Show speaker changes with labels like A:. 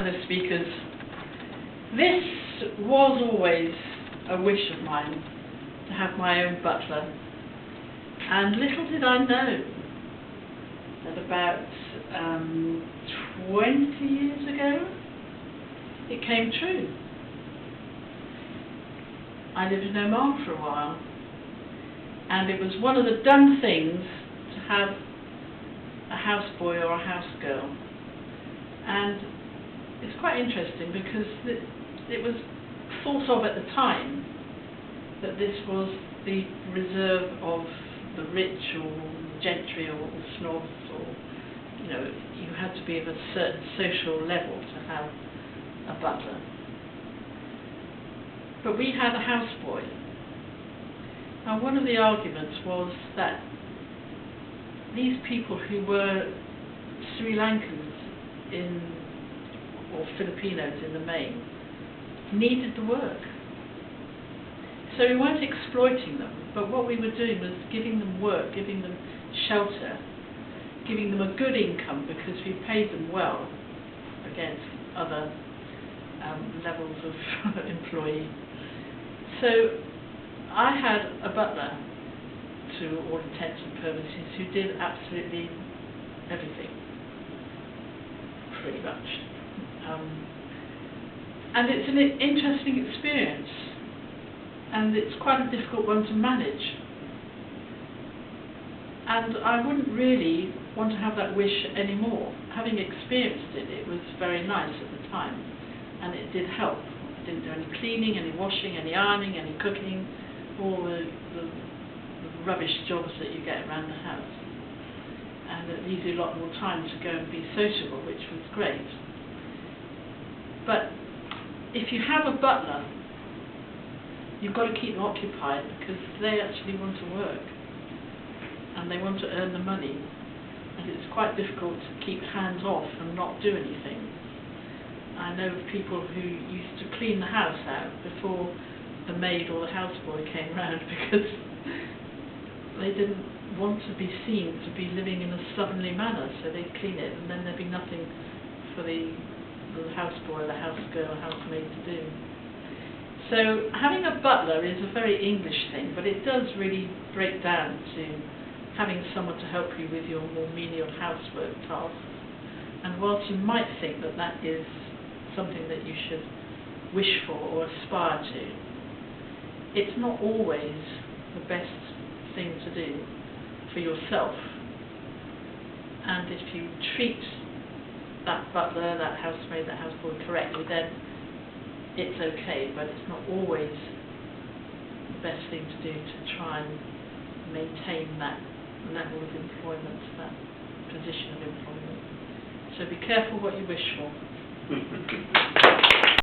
A: fellow speakers. This was always a wish of mine, to have my own butler. And little did I know that about 20 years ago, it came true. I lived in Oman for a while, and it was one of the done things to have a houseboy or a housegirl. And it's quite interesting because it was thought of at the time that this was the reserve of the rich or gentry or snobs, or you had to be of a certain social level to have a butler. But we had a houseboy. Now, one of the arguments was that these people who were Sri Lankans or Filipinos in the main needed the work. So we weren't exploiting them, but what we were doing was giving them work, giving them shelter, giving them a good income because we paid them well against other levels of employee. So I had a butler, to all intents and purposes, who did absolutely everything, pretty much. And it's an interesting experience, and it's quite a difficult one to manage. And I wouldn't really want to have that wish anymore. Having experienced it, it was very nice at the time, and it did help. I didn't do any cleaning, any washing, any ironing, any cooking, all the rubbish jobs that you get around the house. And it leaves you a lot more time to go and be sociable, which was great. But if you have a butler, you've got to keep them occupied because they actually want to work and they want to earn the money, and it's quite difficult to keep hands off and not do anything. I know of people who used to clean the house out before the maid or the houseboy came round because they didn't want to be seen to be living in a slovenly manner, so they'd clean it and then there'd be nothing for the houseboy, the housegirl, housemaid to do. So having a butler is a very English thing, but it does really break down to having someone to help you with your more menial housework tasks. And whilst you might think that that is something that you should wish for or aspire to, it's not always the best thing to do for yourself. And if you treat that butler, that housemaid, that houseboy correctly, then it's okay, but it's not always the best thing to do to try and maintain that level of employment, that position of employment. So be careful what you wish for.